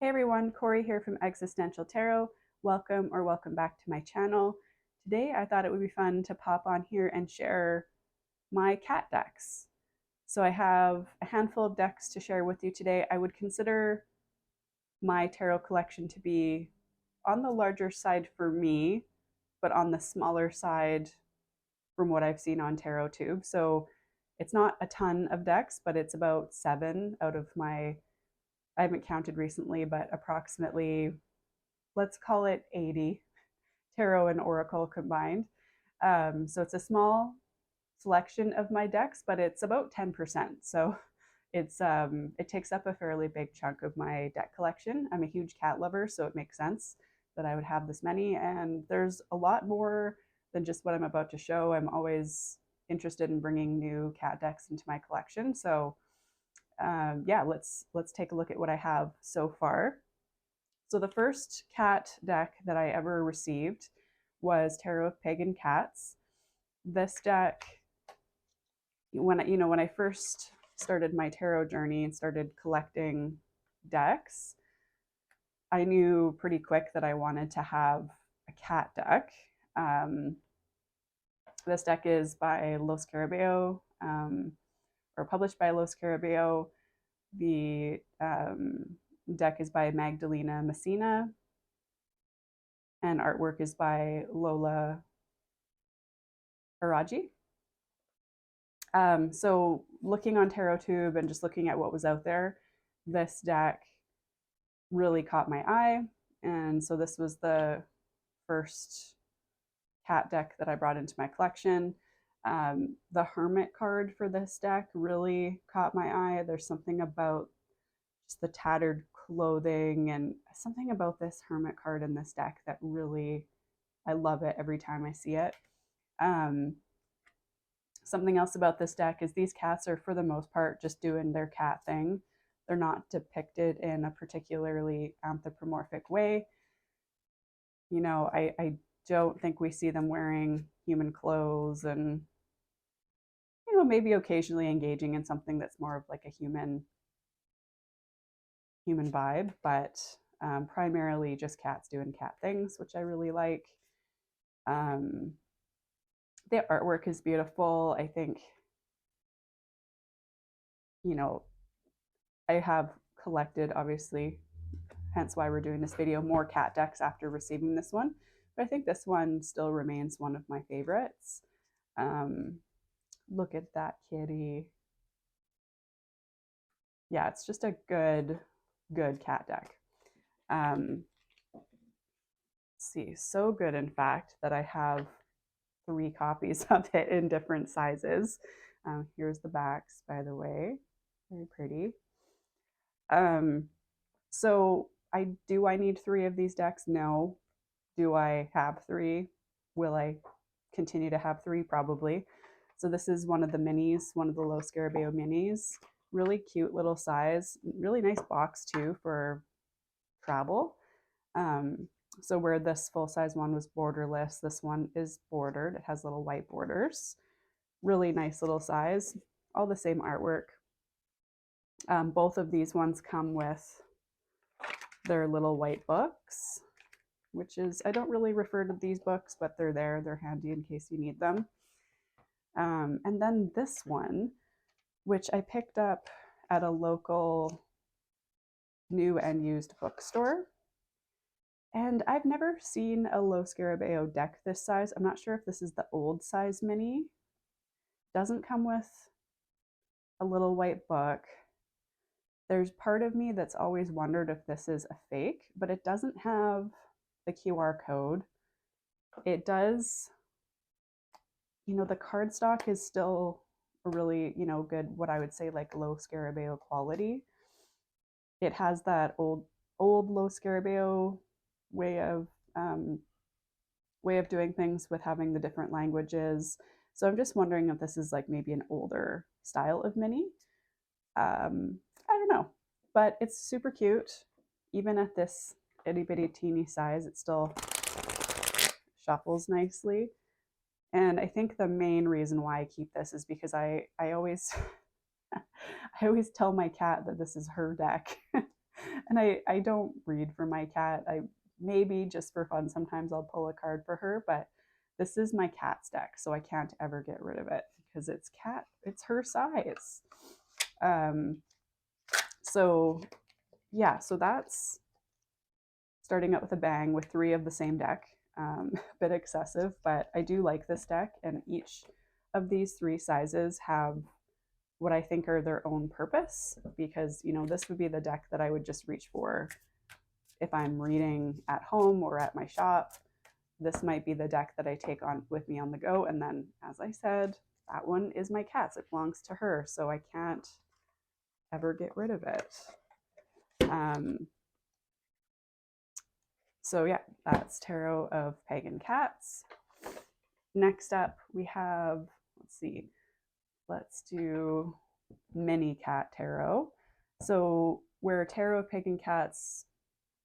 Hey everyone, Corey here from Existential Tarot. Welcome back to my channel. Today I thought it would be fun to pop on here and share my cat decks. So I have a handful of decks to share with you today. I would consider my tarot collection to be on the larger side for me, but on the smaller side from what I've seen on TarotTube. So it's not a ton of decks, but it's about 7 out of my, I haven't counted recently, but approximately, let's call it 80 tarot and oracle combined. So it's a small selection of my decks, but it's about 10%. So it takes up a fairly big chunk of my deck collection. I'm a huge cat lover, so it makes sense that I would have this many. And there's a lot more than just what I'm about to show. I'm always interested in bringing new cat decks into my collection. So yeah, let's take a look at what I have so far. So the first cat deck that I ever received was Tarot of Pagan Cats. This deck, when I first started my tarot journey and started collecting decks, I knew pretty quick that I wanted to have a cat deck. Um, this deck is by Los Carabeo, or published by Los Carabeo. The deck is by Magdalena Messina, and artwork is by Lola Araji. So looking on TarotTube and just looking at what was out there, this deck really caught my eye. And so this was the first cat deck that I brought into my collection. The Hermit card for this deck really caught my eye. There's something about just the tattered clothing and something about this Hermit card in this deck that really, I love it every time I see it. Something else about this deck is these cats are, for the most part, just doing their cat thing. They're not depicted in a particularly anthropomorphic way. I don't think we see them wearing human clothes and, maybe occasionally engaging in something that's more of like a human vibe, but primarily just cats doing cat things, which I really like. Um, the artwork is beautiful. I think, you know, I have collected, obviously, hence why we're doing this video, more cat decks after receiving this one. But I think this one still remains one of my favorites. Look at that kitty. Yeah, it's just a good cat deck. Let's see, so good, in fact, that I have 3 copies of it in different sizes. Here's the backs, by the way. Very pretty. So do I need 3 of these decks? No. Do I have 3? Will I continue to have 3? Probably. So this is one of the minis, one of the Los Scarabeo minis. Really cute little size. Really nice box too for travel. So where this full-size one was borderless, this one is bordered. It has little white borders. Really nice little size. All the same artwork. Both of these ones come with their little white books, which is, I don't really refer to these books, but they're there. They're handy in case you need them. And then this one, which I picked up at a local new and used bookstore. And I've never seen a Los Scarabeo deck this size. I'm not sure if this is the old size mini. Doesn't come with a little white book. There's part of me that's always wondered if this is a fake, but it doesn't have the QR code. It does, the cardstock is still a really, good, what I would say like Los Scarabeo quality. It has that old Los Scarabeo way of doing things with having the different languages. So I'm just wondering if this is like maybe an older style of mini. I don't know, but it's super cute. Even at this itty bitty teeny size, it still shuffles nicely. And I think the main reason why I keep this is because I always I always tell my cat that this is her deck. And I don't read for my cat. I maybe just for fun, sometimes I'll pull a card for her, but this is my cat's deck, so I can't ever get rid of it because it's her size. Um, so yeah, so that's starting out with a bang with three of the same deck. A bit excessive, but I do like this deck, and each of these three sizes have what I think are their own purpose, because this would be the deck that I would just reach for if I'm reading at home or at my shop. This might be the deck that I take on with me on the go, and then, as I said, that one is my cat's. It belongs to her, so I can't ever get rid of it. So yeah, that's Tarot of Pagan Cats. Next up, we have, let's do Mini Cat Tarot. So where Tarot of Pagan Cats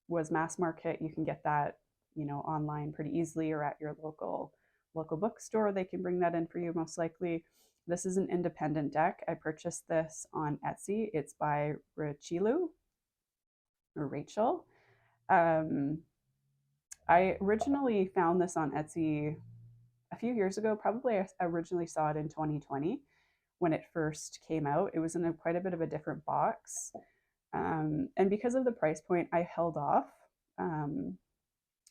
was mass market, you can get that, online pretty easily, or at your local bookstore. They can bring that in for you most likely. This is an independent deck. I purchased this on Etsy. It's by Rachilu or Rachel. I originally found this on Etsy a few years ago. Probably I originally saw it in 2020 when it first came out. It was in quite a bit of a different box. And because of the price point, I held off.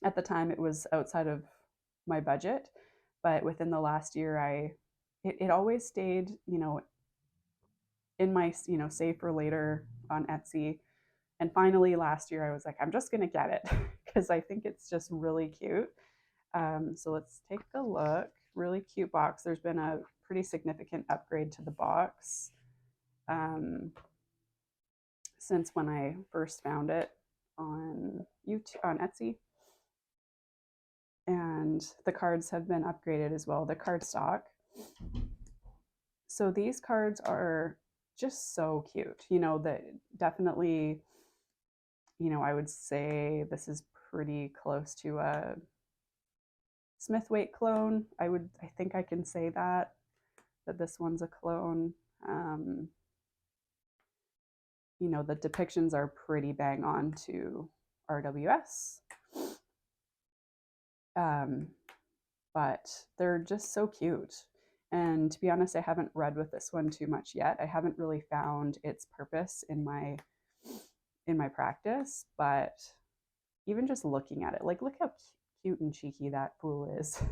At the time, it was outside of my budget, but within the last year, it always stayed, in my, save for later on Etsy. And finally, last year, I was like, I'm just going to get it because I think it's just really cute. So let's take a look. Really cute box. There's been a pretty significant upgrade to the box since when I first found it on Etsy. And the cards have been upgraded as well, the card stock. So these cards are just so cute. That definitely, I would say this is pretty close to a Smithwaite clone. I think I can say that this one's a clone. The depictions are pretty bang on to RWS. But they're just so cute. And to be honest, I haven't read with this one too much yet. I haven't really found its purpose in my practice, but even just looking at it, like, look how cute and cheeky that fool is.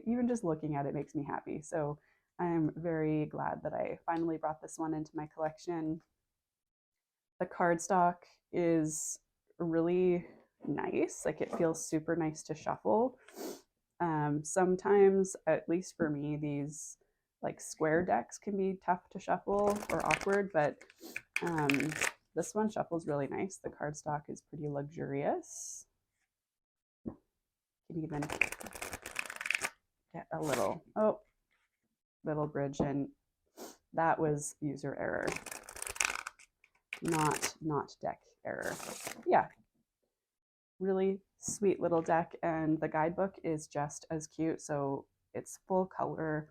Even just looking at it makes me happy. So I'm very glad that I finally brought this one into my collection. The cardstock is really nice. Like, it feels super nice to shuffle. Sometimes, at least for me, these like square decks can be tough to shuffle or awkward, but this one shuffles really nice. The cardstock is pretty luxurious. You can even get a little bridge in. That was user error, not deck error. Yeah, really sweet little deck, and the guidebook is just as cute. So it's full color.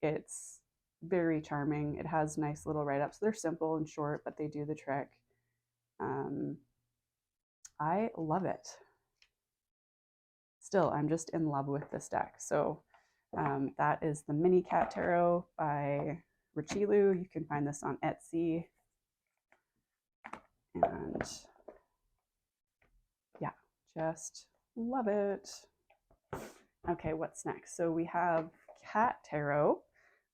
It's very charming. It has nice little write-ups. They're simple and short, but they do the trick. I love it. Still, I'm just in love with this deck. So that is the Mini Cat Tarot by Rachilu. You can find this on Etsy. And yeah, just love it. Okay, what's next? So we have Cat Tarot.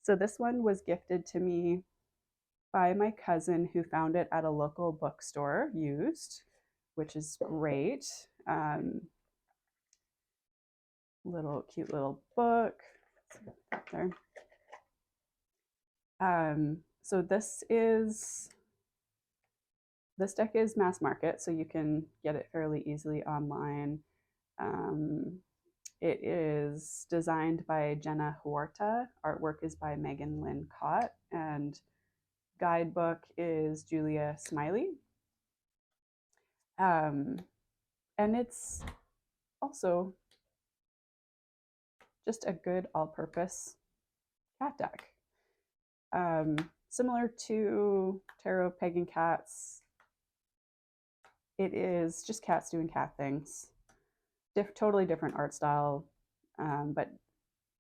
So this one was gifted to me by my cousin, who found it at a local bookstore used, which is great. Cute little book. There. So this deck is mass market, so you can get it fairly easily online. It is designed by Jenna Huerta. Artwork is by Megan Lynn Cott, and guidebook is Julia Smiley. And it's also just a good all-purpose cat deck. Similar to Tarot Pagan Cats, it is just cats doing cat things. Totally different art style, but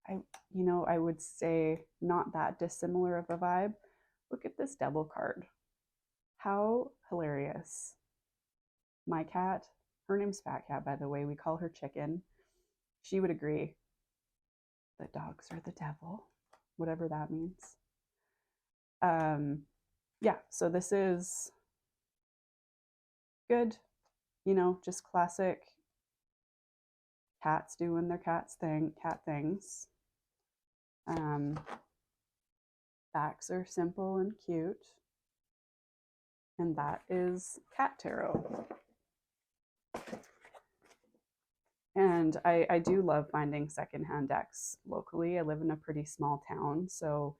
I would say not that dissimilar of a vibe. Look at this devil card. How hilarious. My cat, her name's Fat Cat, by the way, we call her Chicken. She would agree. The dogs are the devil, whatever that means. Yeah, so this is good, just classic cats doing their cat things. Backs are simple and cute. And that is Cat Tarot. And I do love finding secondhand decks locally. I live in a pretty small town, so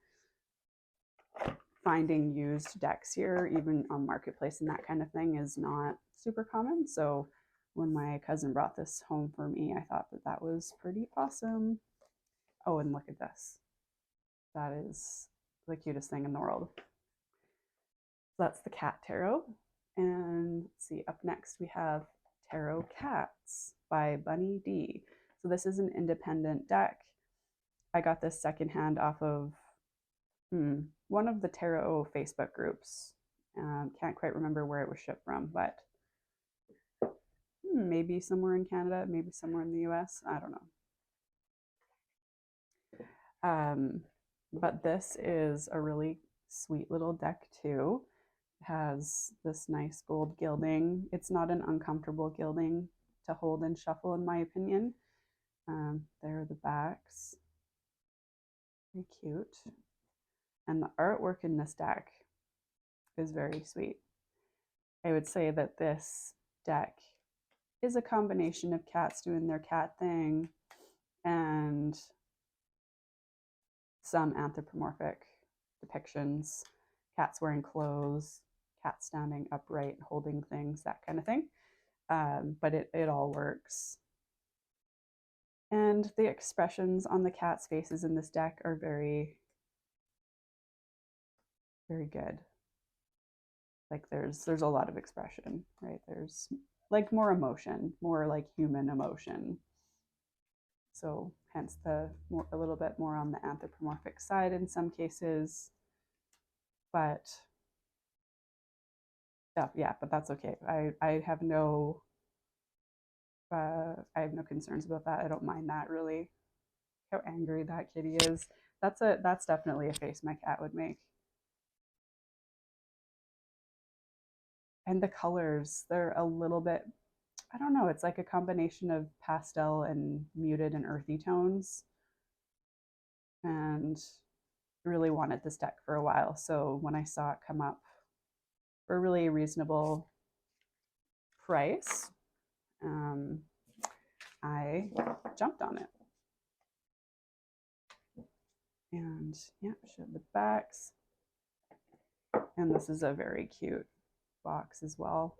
finding used decks here, even on Marketplace and that kind of thing, is not super common. So when my cousin brought this home for me, I thought that that was pretty awesome. Oh, and look at this. That is the cutest thing in the world. So that's the Cat Tarot. And let's see, up next we have Tarot Cats by Bunny D. So this is an independent deck. I got this secondhand off of one of the tarot Facebook groups. Can't quite remember where it was shipped from, but maybe somewhere in Canada, maybe somewhere in the US. I don't know. But this is a really sweet little deck too. It has this nice gold gilding. It's not an uncomfortable gilding to hold and shuffle, in my opinion. There are the backs. Very cute. And the artwork in this deck is very sweet. I would say that this deck is a combination of cats doing their cat thing and some anthropomorphic depictions, cats wearing clothes, cats standing upright, holding things, that kind of thing. But it all works. And the expressions on the cat's faces in this deck are very, very good. Like there's a lot of expression, right? There's like more emotion, more like human emotion. So hence a little bit more on the anthropomorphic side in some cases. But yeah, but that's okay. I have no concerns about that. I don't mind that really. How angry that kitty is. That's definitely a face my cat would make. And the colors, they're a little bit, I don't know, it's like a combination of pastel and muted and earthy tones. And really wanted this deck for a while. So when I saw it come up for a really reasonable price, I jumped on it. And yeah, show the backs. And this is a very cute box as well.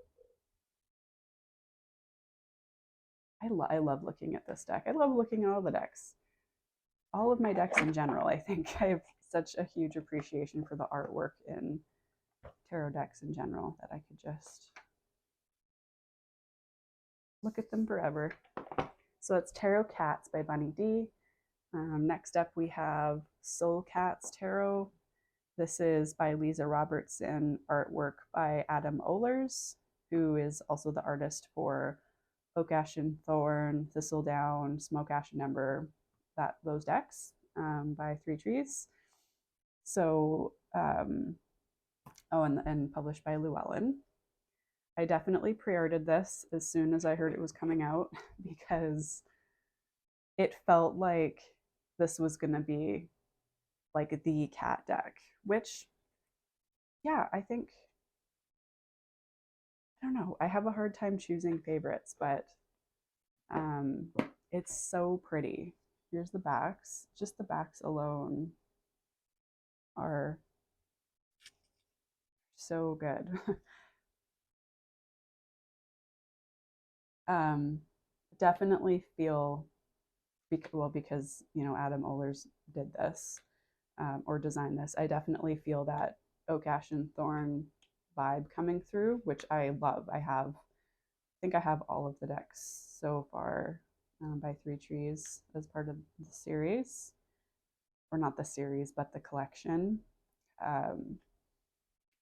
I love looking at this deck. I love looking at all the decks. All of my decks in general. I think I have such a huge appreciation for the artwork in tarot decks in general that I could just look at them forever. So it's Tarot Cats by Bunny D. Next up we have Soul Cats Tarot. This is by Lisa Robertson, artwork by Adam Ohlers, who is also the artist for Oak Ash and Thorn, Thistledown, Smoke Ash and Ember, those decks by Three Trees. So, and published by Llewellyn. I definitely pre-ordered this as soon as I heard it was coming out because it felt like this was going to be like the cat deck, which, yeah, I think, I don't know, I have a hard time choosing favorites, but it's so pretty. Here's the backs. Just the backs alone are so good. Definitely feel, because Adam Ohlers did this or designed this, I definitely feel that Oak Ash and Thorn vibe coming through, which I love. I have think I have all of the decks so far by Three Trees as part of the series, or not the series, but the collection. Um,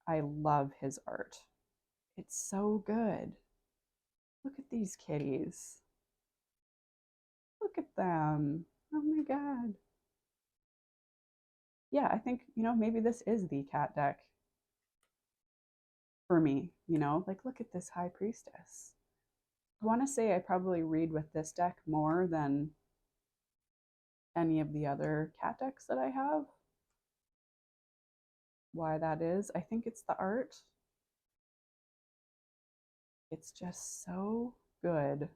I love his art. It's so good. Look at these kitties. Look at them. Oh my God. Yeah, I think, maybe this is the cat deck for me, like look at this High Priestess. I want to say I probably read with this deck more than any of the other cat decks that I have. Why that is, I think it's the art. It's just so good.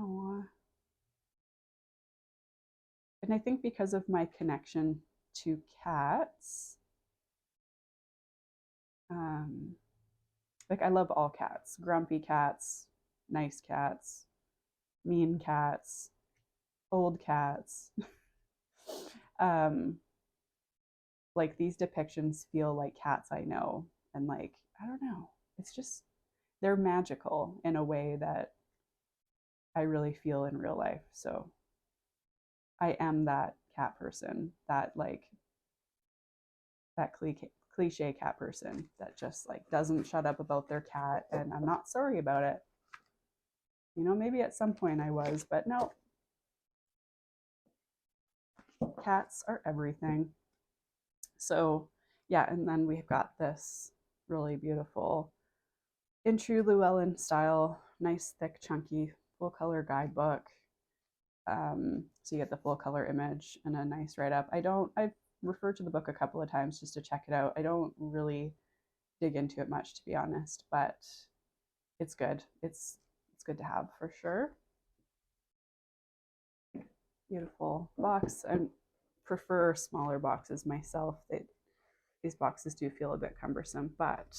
Oh, and I think because of my connection to cats, um, like I love all cats, grumpy cats, nice cats, mean cats, old cats. um, like these depictions feel like cats I know, and like I don't know, it's just they're magical in a way that I really feel in real life. So I am that cat person, that like that cliche cat person that just like doesn't shut up about their cat, and I'm not sorry about it. Maybe at some point I was, but no. Cats are everything. So yeah, and then we've got this really beautiful, in true Llewellyn style, nice, thick, chunky, full color guidebook. So you get the full color image and a nice write up. I've referred to the book a couple of times just to check it out. I don't really dig into it much, to be honest, but it's good. It's good to have for sure. Beautiful box. I prefer smaller boxes myself. These boxes do feel a bit cumbersome, but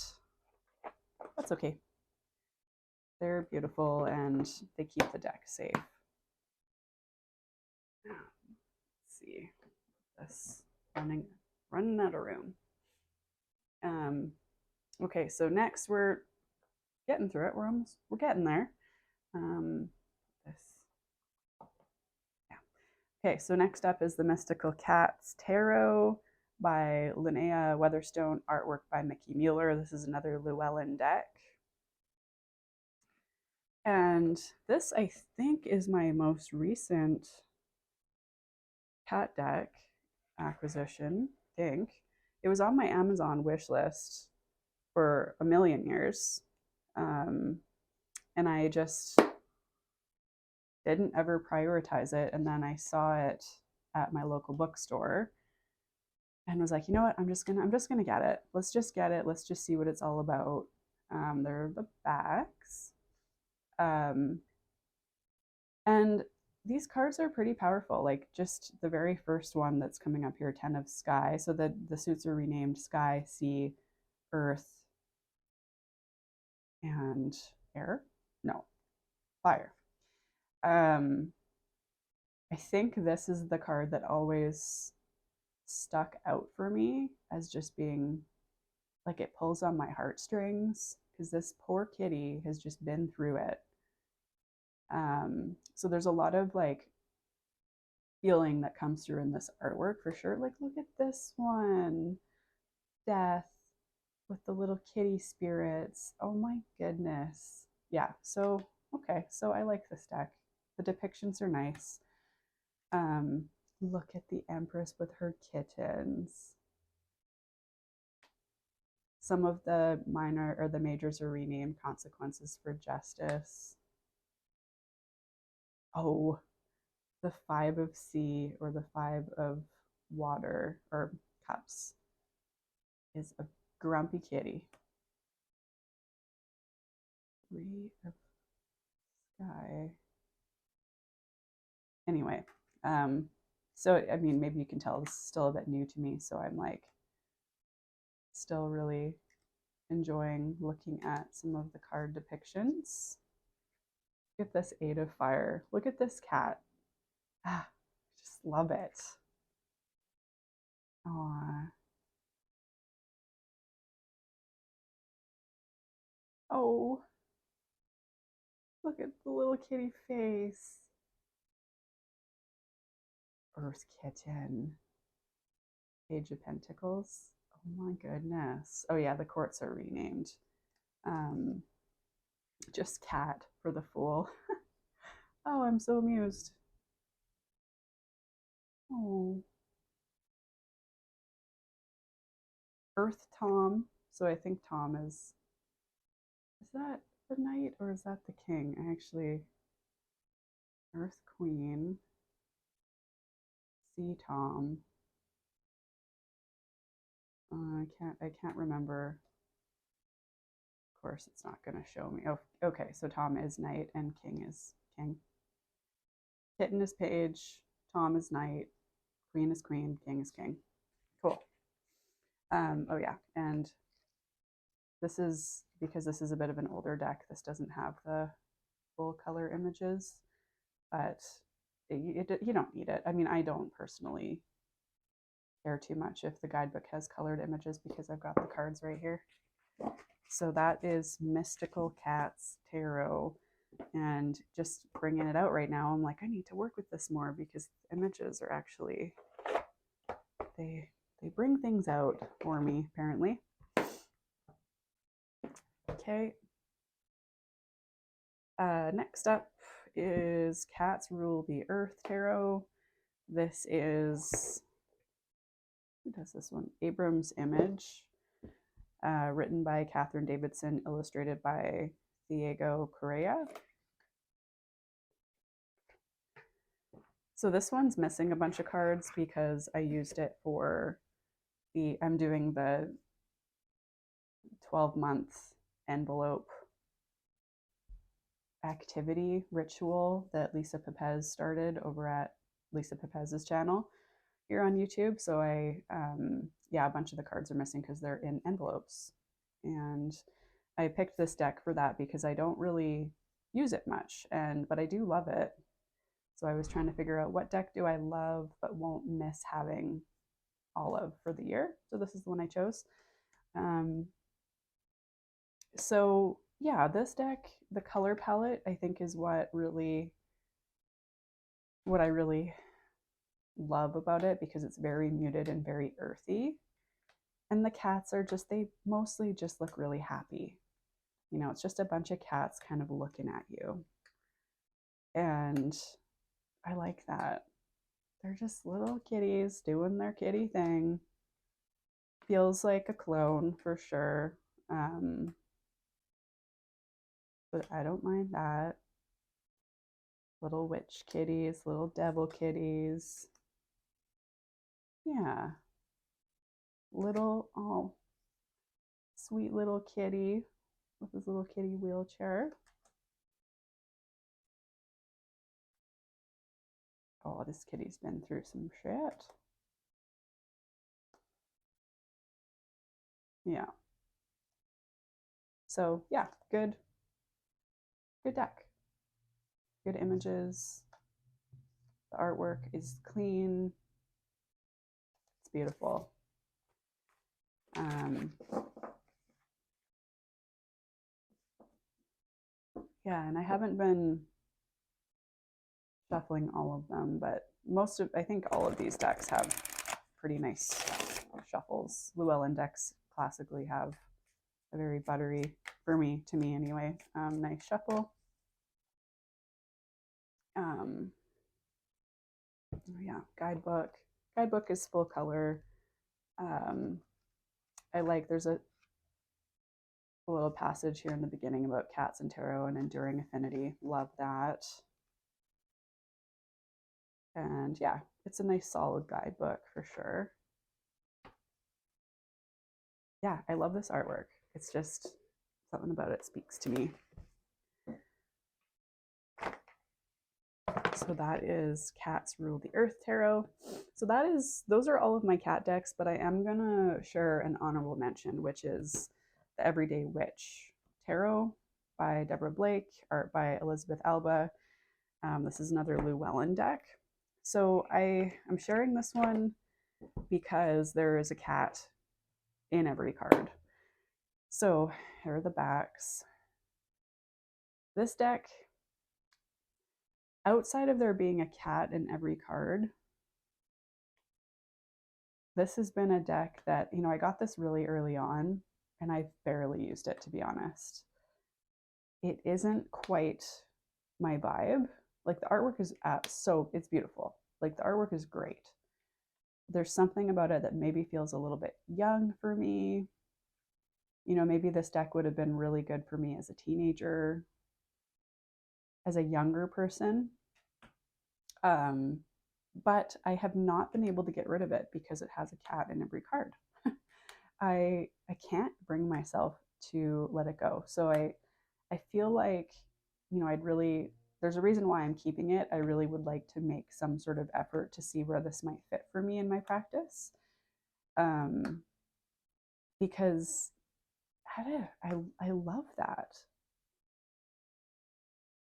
that's okay. They're beautiful and they keep the deck safe. Let's see. This running out of room. Okay, so next we're getting through it. We're getting there. This, yeah. Okay, so next up is the Mystical Cats Tarot by Linnea Weatherstone, artwork by Mickey Mueller. This is another Llewellyn deck. And this, I think, is my most recent cat deck acquisition. I think it was on my Amazon wish list for a million years. And I just didn't ever prioritize it. And then I saw it at my local bookstore and was like, you know what, I'm just gonna get it. Let's just get it. Let's just see what it's all about. They're the backs. And these cards are pretty powerful. Like just the very first one that's coming up here, 10 of Sky. So the suits are renamed Sky, Sea, Earth, and Air. No, Fire. I think this is the card that always stuck out for me as just being like it pulls on my heartstrings because this poor kitty has just been through it. So there's a lot of like feeling that comes through in this artwork for sure. Like, look at this one, Death with the little kitty spirits. Oh my goodness. Yeah, so okay, so I like this deck. The depictions are nice. Look at the Empress with her kittens. Some of the minor or the majors are renamed Consequences for Justice. Oh, the 5 of Sea or the 5 of Water or Cups is a grumpy kitty. 3 of Sky. Anyway, so I mean, maybe you can tell this is still a bit new to me, so I'm like still really enjoying looking at some of the card depictions. Look at this 8 of Fire. Look at this cat. Ah, just love it. Aww. Oh, Look at the little kitty face. Earth Kitten. Page of Pentacles. Oh my goodness. Oh yeah, the courts are renamed. Just cat for the fool. Oh, I'm so amused. Oh. Earth Tom. So I think Tom is that the knight or is that the king? Actually, Earth Queen. Sea Tom. I can't remember. Of course, it's not going to show me. Oh, okay. So Tom is knight and king is king. Kitten is page. Tom is knight. Queen is queen. King is king. Cool. Oh yeah, and this is because this is a bit of an older deck. This doesn't have the full color images, but you don't need it. I mean, I don't personally care too much if the guidebook has colored images because I've got the cards right here. So that is Mystical Cats Tarot, and just bringing it out right now, I'm like, I need to work with this more because images are actually, they bring things out for me, apparently. Okay. Next up is Cats Rule the Earth Tarot. This is, who does this one? Abram's Image, written by Catherine Davidson, illustrated by Diego Correa. So this one's missing a bunch of cards because I used it for I'm doing the 12-month envelope activity ritual that Lisa Pepez started over at Lisa Pepez's channel here on YouTube. So yeah, a bunch of the cards are missing because they're in envelopes. And I picked this deck for that because I don't really use it much, but I do love it. So I was trying to figure out what deck do I love but won't miss having all of for the year. So this is the one I chose. So yeah, this deck, the color palette, I think is what I really love about it, because it's very muted and very earthy. And the cats are just, they mostly just look really happy. You know, it's just a bunch of cats kind of looking at you. And I like that. They're just little kitties doing their kitty thing. Feels like a clone for sure. But I don't mind that. Little witch kitties, little devil kitties. Yeah. Little, oh, sweet little kitty with his little kitty wheelchair. Oh, this kitty's been through some shit. Yeah. So yeah, good deck. Good images. The artwork is clean. It's beautiful. Yeah, and I haven't been shuffling all of them, but I think all of these decks have pretty nice shuffles. Llewellyn decks classically have a very buttery, to me anyway, nice shuffle. Yeah, guidebook is full color. I like, there's a little passage here in the beginning about cats and tarot and enduring affinity. Love that. And yeah, it's a nice solid guidebook for sure. Yeah, I love this artwork. It's just something about it speaks to me. So that is Cats Rule the Earth Tarot. So those are all of my cat decks, but I am gonna share an honorable mention, which is the Everyday Witch Tarot by Deborah Blake, art by Elizabeth Alba. This is another Llewellyn deck. So I'm sharing this one because there is a cat in every card. So here are the backs. This deck outside of there being a cat in every card, this has been a deck that, I got this really early on and I've barely used it, to be honest. It isn't quite my vibe. Like the artwork is it's beautiful. Like the artwork is great. There's something about it that maybe feels a little bit young for me. Maybe this deck would have been really good for me as a teenager, as a younger person. But I have not been able to get rid of it because it has a cat in every card. I can't bring myself to let it go. So I feel like, there's a reason why I'm keeping it. I really would like to make some sort of effort to see where this might fit for me in my practice. Because I love that.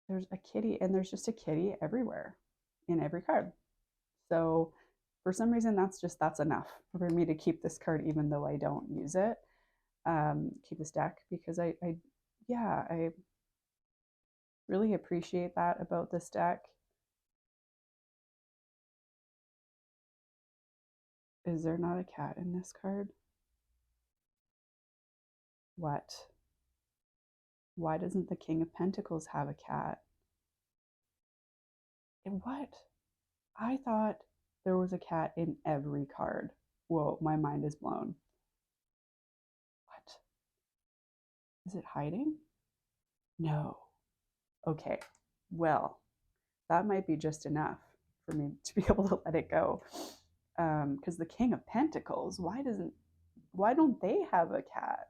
There's a kitty, and there's just a kitty everywhere in every card. So for some reason, that's enough for me to keep this card, even though I don't use it. Keep this deck because I really appreciate that about this deck. Is there not a cat in this card? What? Why doesn't the King of Pentacles have a cat? And what? I thought there was a cat in every card. Whoa, my mind is blown. What? Is it hiding? No. Okay. Well, that might be just enough for me to be able to let it go. Because the King of Pentacles, why don't they have a cat?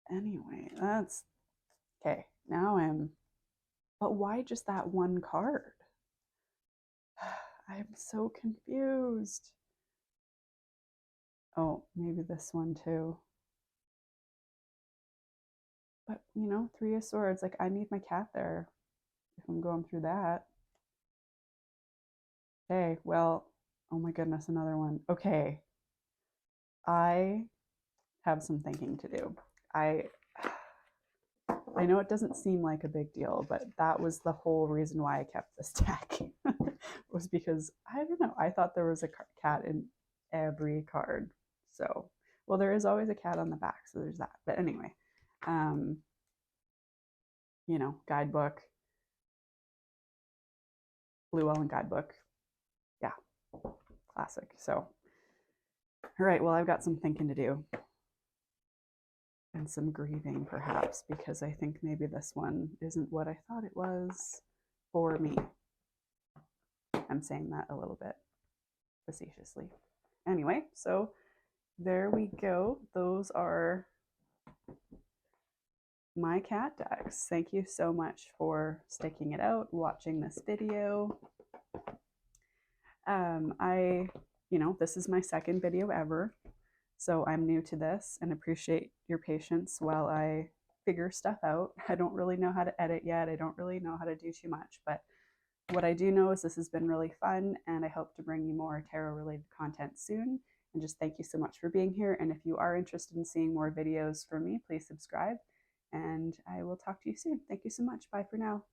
Anyway, that's okay. But why just that one card? I'm so confused. Oh, maybe this one too. But, Three of Swords, like I need my cat there if I'm going through that. Okay, well, oh my goodness, another one. Okay, I have some thinking to do. I know it doesn't seem like a big deal, but that was the whole reason why I kept this deck was because I don't know. I thought there was a cat in every card. So, well, there is always a cat on the back, so there's that. But anyway, guidebook, Blue Ellen guidebook. Yeah, classic. So, all right, well, I've got some thinking to do and some grieving perhaps because I think maybe this one isn't what I thought it was for me. I'm saying that a little bit facetiously. Anyway, so there we go. Those are my cat decks. Thank you so much for sticking it out, watching this video. This is my second video ever, so I'm new to this and appreciate your patience while I figure stuff out. I don't really know how to edit yet. I don't really know how to do too much, but what I do know is this has been really fun, and I hope to bring you more tarot-related content soon. And just thank you so much for being here. And if you are interested in seeing more videos from me, please subscribe, and I will talk to you soon. Thank you so much. Bye for now.